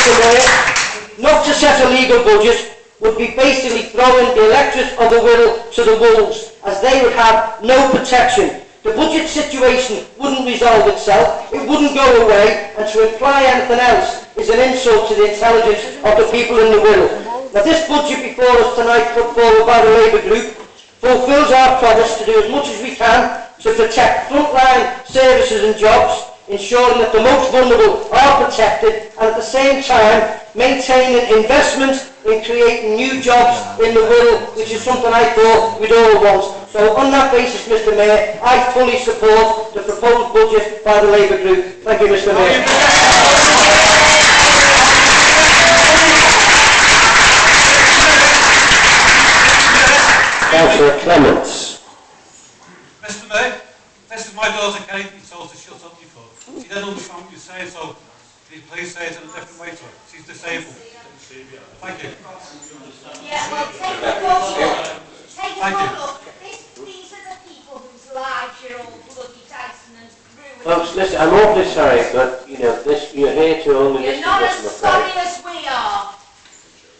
Mr Mayor, not to set a legal budget would be basically throwing the electorate of the Wirral to the wolves, as they would have no protection. The budget situation wouldn't resolve itself, it wouldn't go away, and to imply anything else is an insult to the intelligence of the people in the Wirral. Now, this budget before us tonight, put forward by the Labour group, fulfils our promise to do as much as we can to protect frontline services and jobs, ensuring that the most vulnerable are protected, and at the same time maintaining investment in creating new jobs in the Wirral, which is something I thought we'd all want. So on that basis, Mr Mayor, I fully support the proposed budget by the Labour group. Thank you, Mr Mayor. Councillor Clements. Mr Mayor, this is my daughter Kate, you told to shut up before. She doesn't understand what you're saying, so please say it in a different way to her. She's disabled. Thank you. Yeah, well, take a good look. Take a good look. These are the people whose lives you're all bloody dicing and ruining. Folks, listen, I'm awfully sorry, but, you know, you're here to only listen to this, I'm You're not as afraid. sorry as we are.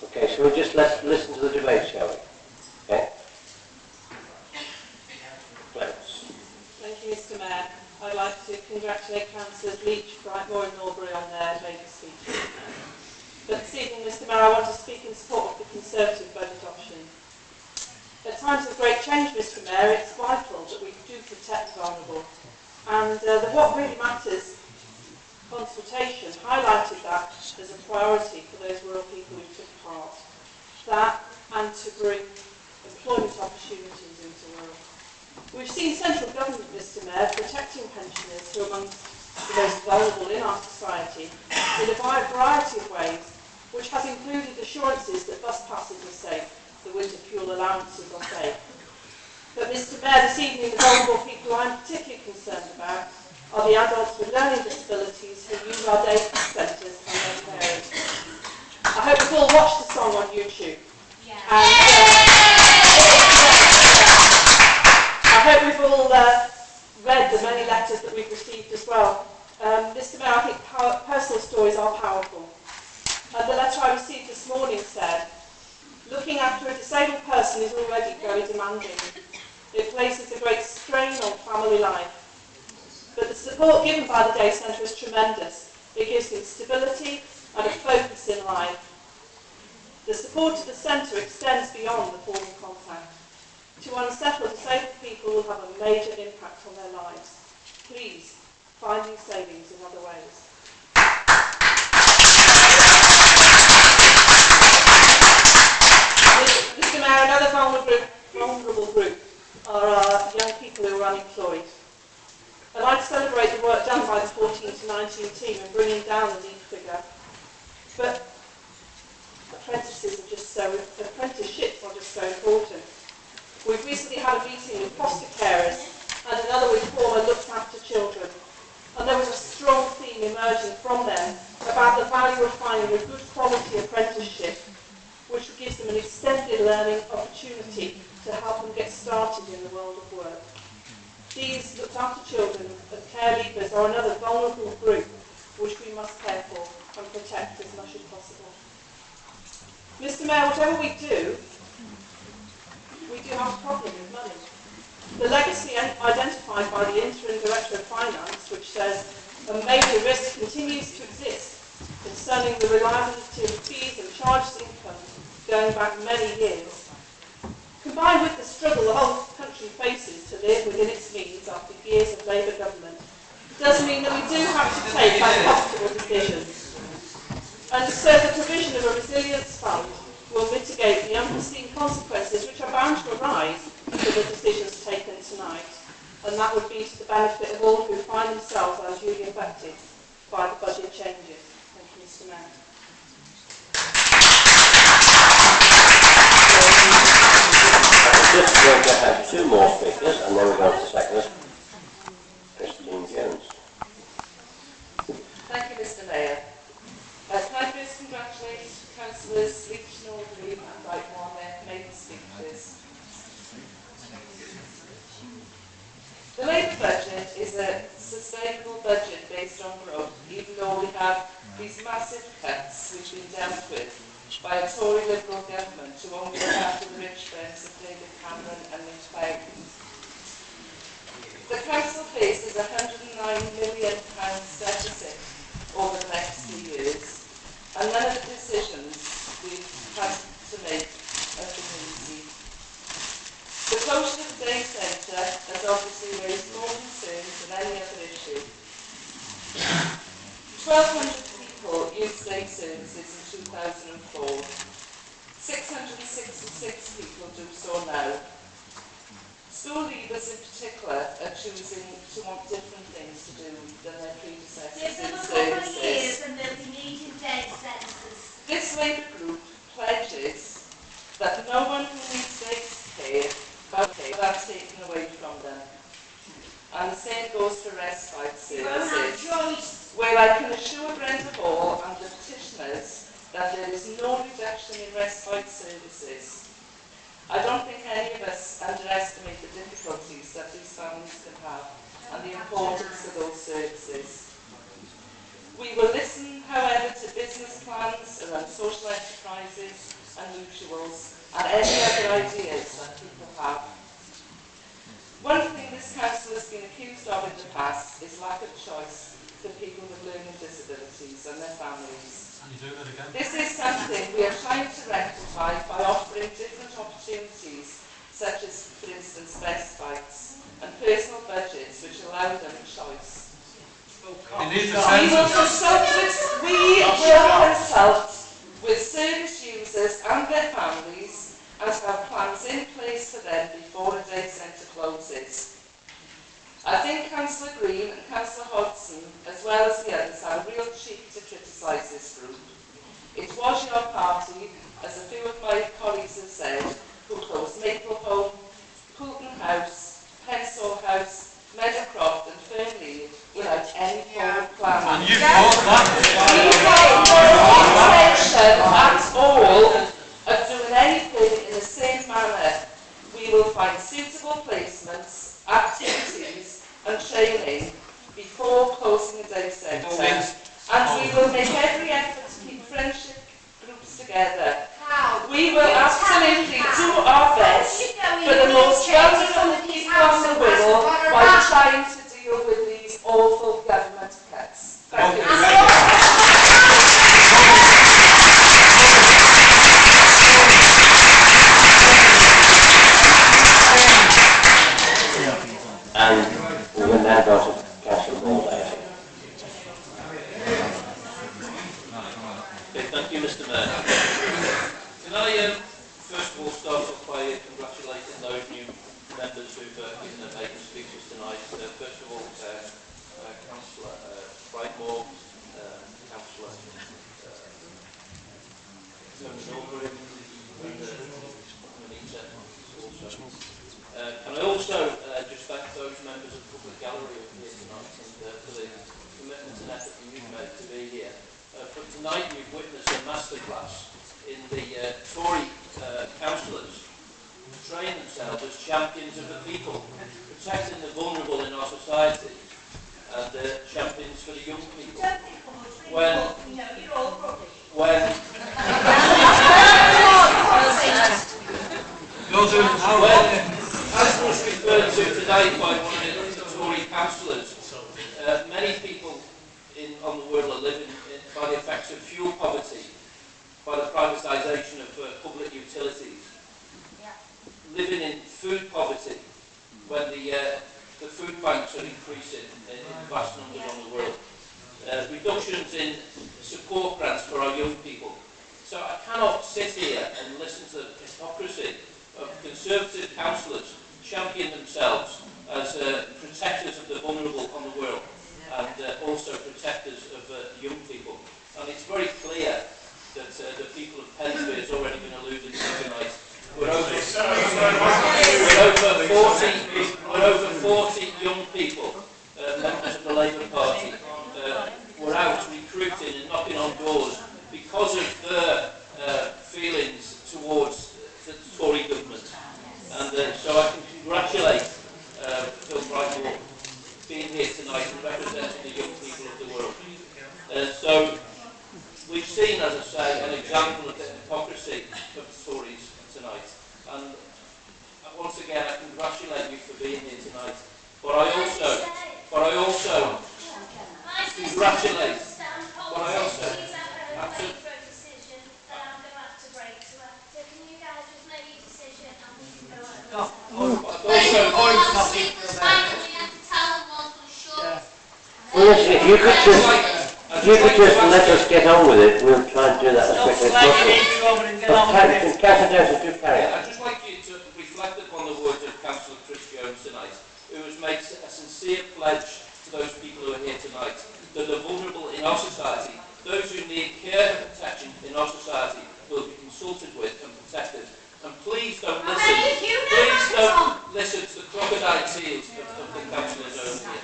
Okay, so we'll just let's listen to the debate, shall we? Okay? Clements. Thank you, Mr Mayor. I'd like to congratulate Councillors Leach, Brightmoor and Norbury on their Labour speeches. But this evening, Mr Mayor, I want to speak in support of the Conservative budget option. At times of great change, Mr Mayor, it's vital that we do protect the vulnerable. And the What Really Matters consultation highlighted that as a priority for those rural people who took part. That and to bring employment opportunities into rural. We've seen central government, Mr Mayor, protecting pensioners who are amongst the most vulnerable in our society in a variety of ways, which has included assurances that bus passes are safe, the winter fuel allowances are safe. But Mr Mayor, this evening the vulnerable people I'm particularly concerned about are the adults with learning disabilities who use our day centres and their parents. I hope you've all watched the song on YouTube. Yeah. And I hope we've all read the many letters that we've received as well. Mr Mayor, I think personal stories are powerful. The letter I received this morning said, looking after a disabled person is already very demanding. It places a great strain on family life. But the support given by the day centre is tremendous. It gives them stability and a focus in life. The support of the centre extends beyond the form of contact. To unsettle disabled people will have a major impact on their lives. Please find these savings in other ways. Mr Mayor, another vulnerable group are our young people who are unemployed. I'd like to celebrate the work done by the 14 to 19 team in bringing down the need figure. But apprenticeships are just so important. We've recently had a meeting with foster carers and another with former looked after children. And there was a strong theme emerging from them about the value of finding a good quality apprenticeship which gives them an extended learning opportunity to help them get started in the world of work. These looked after children and care leavers are another vulnerable group which we must care for and protect as much as possible. Mr Mayor, whatever we do have a problem with money. The legacy identified by the Interim Director of Finance, which says a major risk continues to exist concerning the reliability of fees and charged income going back many years, combined with the struggle the whole country faces to live within its means after years of Labour government, does mean that we do have to take uncomfortable decisions. And so the provision of a resilience fund will mitigate the unforeseen consequences which are bound to arise from the decisions taken tonight, and that would be to the benefit of all who find themselves unduly affected by the budget changes. Thank you, Mr Mayor. I'm just going to have two more speakers, and then we're going to seconds. Christine Jones. Thank you, Mr Mayor. Can I first congratulate Councillors Leach, Norbury and Brightmoor on their maiden speeches. The Labour budget is a sustainable budget based on growth, even though we have these massive cuts which have been dealt with by a Tory Liberal government who only look after the rich friends of David Cameron and Nick Clegg. The council faces a £109 million deficit over the next 2 years, and none of the decisions we've had to make have been easy. The closure of the day centre has obviously raised more concerns than any other issue. 1,200 people used day services in 2004. 666 people do so now. School leaders in particular are choosing to want different things to do than their predecessors Give them in a couple of services. years and they'll be needing day centres. This Labour group pledges that no one who needs day care will have that taken away from them. And the same goes for respite You won't have services, choice. where I can assure Brenda Hall and the petitioners that there is no reduction in respite services. I don't think any of us underestimate the difficulties that these families can have and the importance of those services. We will listen, however, to business plans around social enterprises and mutuals and any other ideas that people have. One thing this council has been accused of in the past is lack of choice for people with learning disabilities and their families. And you do that again? This is something we are trying to rectify by offering different opportunities, such as, for instance, respites and personal budgets which allow them choice. You need the We will census. consult with service users and their families and have plans in place for them before a day centre closes. I think Councillor Green and Councillor Hodgson, as well as the others, have a real cheek to criticise this group. It was your party, as a few of my colleagues have said, who closed Maplehome, Poulton House, Pensall House, Meadowcroft and Fernley without any forward planning. And you fought that. We have no intention at all of doing anything in the same manner. We will find suitable placements, activities and training before closing the day centre. And we will make every effort to keep friendship groups together. How? We will absolutely do our best for the most vulnerable people on the Wirral by trying to deal with these awful government cuts. Thank you. And we will now go to Councillor Ball. Okay, thank you, Mr. Mayor. Can I first of all start off by congratulating those new members who've given their maiden speeches tonight. First of all, Councillor Brightmore, Councillor Tony Norbury, and Anita also. Can I also just thank those members of the public gallery who are here tonight and for the commitment and effort that you've made to be here. But tonight we've witnessed a masterclass in the Tory councillors who train themselves as champions of the people, protecting the vulnerable in our society and champions for the young people. When as was referred to today by one of the Tory councillors, many people on the Wirral are living by the effects of fuel poverty, by the privatisation of public utilities, living in food poverty when the food banks are increasing in vast numbers on the world, reductions in support grants for our young people. So I cannot sit here and listen to the hypocrisy of Conservative councillors champion themselves as protectors of the vulnerable on the world and also protectors of young people. And it's very clear that the people of Pensbury has already been alluded to tonight. We're over 40 young people, members of the Labour Party, were out recruiting and knocking on doors because of their feelings towards the Tory government. And so I can congratulate Phil Brightmore being here tonight and representing the young people of the world. So as I say, an example of the hypocrisy of the Tories tonight. And once again, I congratulate you for being here tonight. But I also congratulate. But I also absolutely. Well, listen, if you could just let us get on with it, we'll try and do that as quickly as possible. Councillor Dowson, do carry on. I'd just like you to reflect upon the words of Councillor Chris Jones tonight, who has made a sincere pledge to those people who are here tonight, that the vulnerable in our society, those who need care and protection in our society, will be consulted with and protected. And please don't listen to the crocodile tears of the councillors over here.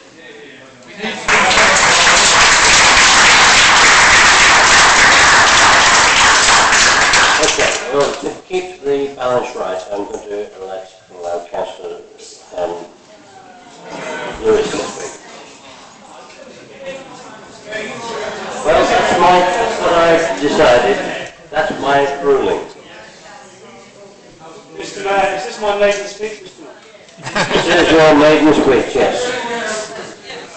Okay, well, to keep the balance right, I'm going to allow Councillor Lewis to speak. Well, that's what I've decided. That's my ruling. Mr. Mayor, is this my maiden speech, Mr. Mayor? This is your maiden speech, yes.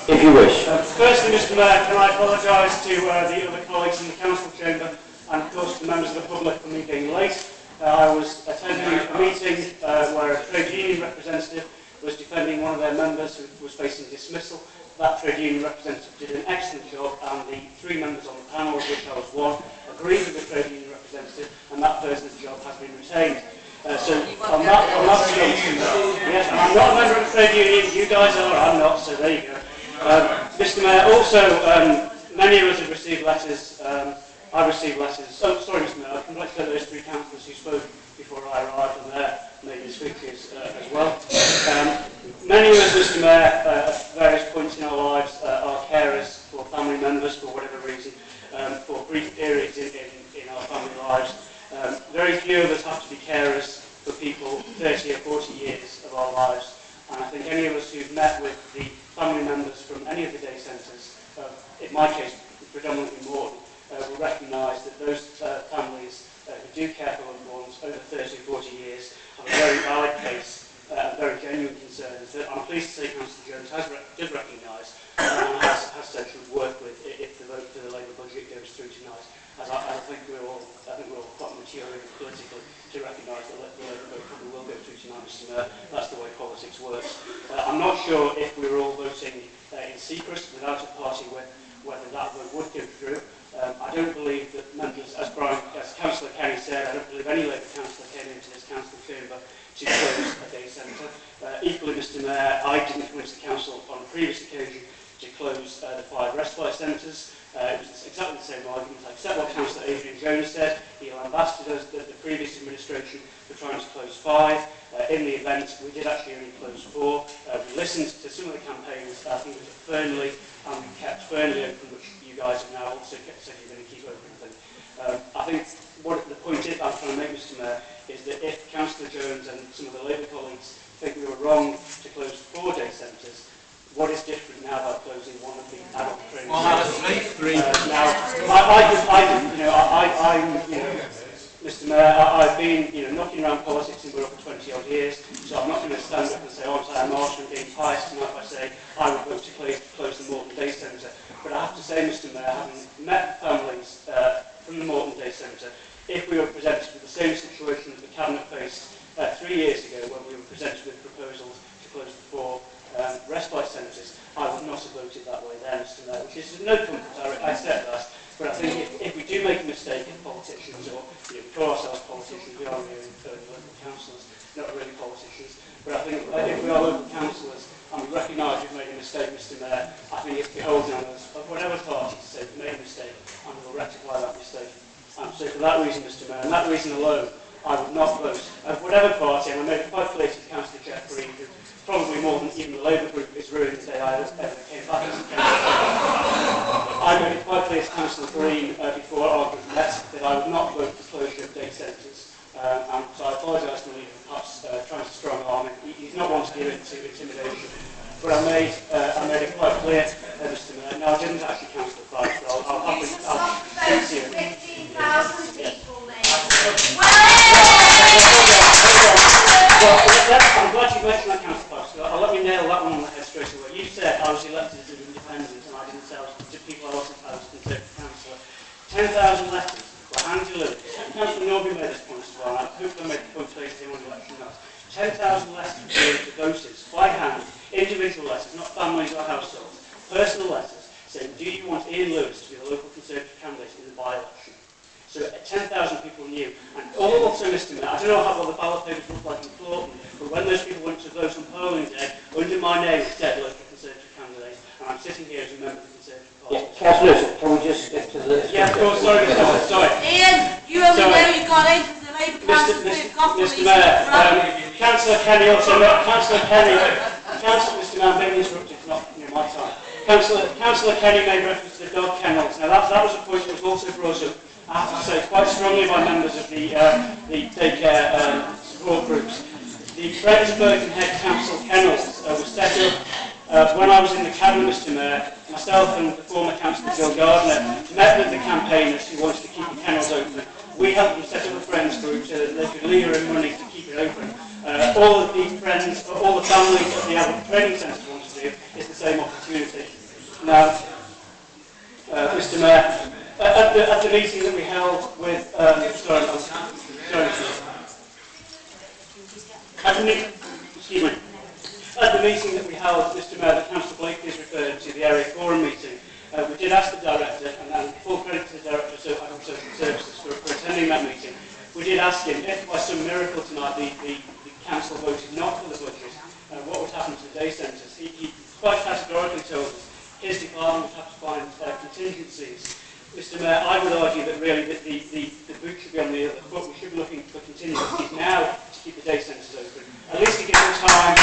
If you wish. Firstly, Mr. Mayor, can I apologise to the other colleagues in the council chamber and of course to members of the public for me being late. I was attending a meeting where a trade union representative was defending one of their members who was facing dismissal. That trade union representative did an excellent job, and the 3 members on the panel, of which I was one, agreed with the trade union representative, and that person's job has been retained. So I'm not yes, I'm not a member of the trade union. You guys are. I'm not. So there you go. Mr. Mayor, also many of us have received letters. I received letters. Oh, sorry, Mr. Mayor. I congratulate those 3 councillors who spoke before I arrived on their maiden speeches as well. Many of us, Mr. Mayor, at various points in our lives, are carers for family members for whatever reason, for brief periods in our family lives. Very few of us have to be carers for people 30 or 40 years of our lives. And I think any of us who've met with the family members from any of the day centres, in my case, predominantly Morton, will recognise that those families who do care for loved ones over 30 or 40 years have a very valid case, very genuine concerns that I'm pleased to say Councillor Jones does recognise and has said she would work with if the vote for the Labour budget goes through tonight. As I think we're all quite mature politically to recognise that the Labour vote probably will go through tonight, Mr. Mayor. That's the way politics works. I'm not sure if we were all voting in secret without a party whether that vote would go through. I don't believe that members, as Councillor Kenny said, I don't believe any Labour councillor came into this council chamber to close a day centre. Equally, Mr. Mayor, I didn't come into the council on a previous occasion to close the 5 respite centres. It was exactly the same argument. I accept what Councillor Adrian Jones said. He lambasted us, the previous administration, for trying to close 5. In the event, we did actually only close 4. We listened to some of the campaigns. I think it was Fernley, and we kept Fernley open, which you guys have now also said you're going to keep open. I think what the point is I'm trying to make, Mr. Mayor, is that if Councillor Jones and some of the Labour colleagues think we were wrong to close 4 day centres, what is different now by closing one of the adult training centres? Now, Mr. Mayor, I've been, knocking around politics in Wirral for 20 odd years, so I'm not going to stand up and say, I'm martial and being pious tonight if I say I would vote to close the Morton Day Centre. But I have to say, Mr. Mayor, having met families from the Morton Day Centre, if we were presented with the same situation that the Cabinet faced 3 years ago when we were presented with proposals to close the 4 respite centres, I would not have voted that way then, Mr. Mayor, which is no comfort, I accept that. But I think if we do make a mistake as politicians, or we call ourselves politicians, we are really local councillors, not really politicians, but I think if we are local councillors and we recognise we've made a mistake, Mr. Mayor, I think it's beholden on us, of whatever party, to say we've made a mistake and we'll rectify that mistake. So for that reason, Mr. Mayor, and that reason alone, I would not vote of whatever party, and I made it quite clear to Councillor Jeffrey, who probably more than even the Labour group is ruined the day I ever came back as a councillor. I made it quite clear to Councillor Green before our group met that I would not vote for closure of day centres. And so I apologise to the leader for perhaps trying to strong arm him. He's not one to give it to intimidation. But I made it quite clear, Mr. Mayor. No, I didn't actually cancel the price, but I'll speak to you. 10,000 letters were hand-delivered. Councillor Norby made this point as well, and I hope I made the point today to him on election night. 10,000 letters were delivered to voters by hand, individual letters, not families or households, personal letters, saying, do you want Ian Lewis to be the local Conservative candidate in the by-election? So 10,000 people knew. And also, Mr Mayor, I don't know how well the ballot papers look like in Portland, but when those people went to vote on polling day, under my name it said local Conservative candidate, and I'm sitting here as a member of the Conservative Party. Yeah, Councillor, can we just get to the... Yeah, of course, sorry, Mr Mayor, sorry. Ian, you only know you got in because the Labour Council Mr Mayor, Councillor Kenny also, Councillor Kenny, Mr Mayor, I'm being interrupted, it's not my time. Councillor Kenny made reference to the dog kennels. Now that was a point that was also brought up, I have to say, quite strongly by members of the daycare support groups. The Friends Birkenhead Council kennels was set up when I was in the cabinet, Mr Mayor. Myself and the former Councillor Jill Gardner met with the campaigners who wanted to keep the kennels open. We helped them set up a Friends group so that they could leave in money to keep it open. All of the friends, all the families that the adult training centre want to do is the same opportunity. Now, Mr Mayor, at the meeting that we held with, at the meeting that we held, Mr Mayor, that Councillor Blakely has referred to, the area forum meeting, we did ask the director, and full credit to the director of social services for attending that meeting. We did ask him if by some miracle tonight the council voted not for the budget, what would happen to the day centres. He quite categorically told us his department would have to find contingencies. Mr Mayor, I would argue that really the boot should be on the other foot. We should be looking for contingencies now to keep the day centres open. At least to give them time,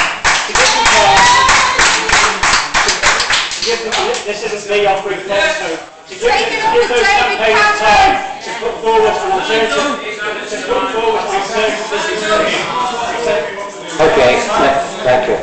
this isn't me offering false hope, to give those campaigns time to put forward an alternative, business. Okay, thank you.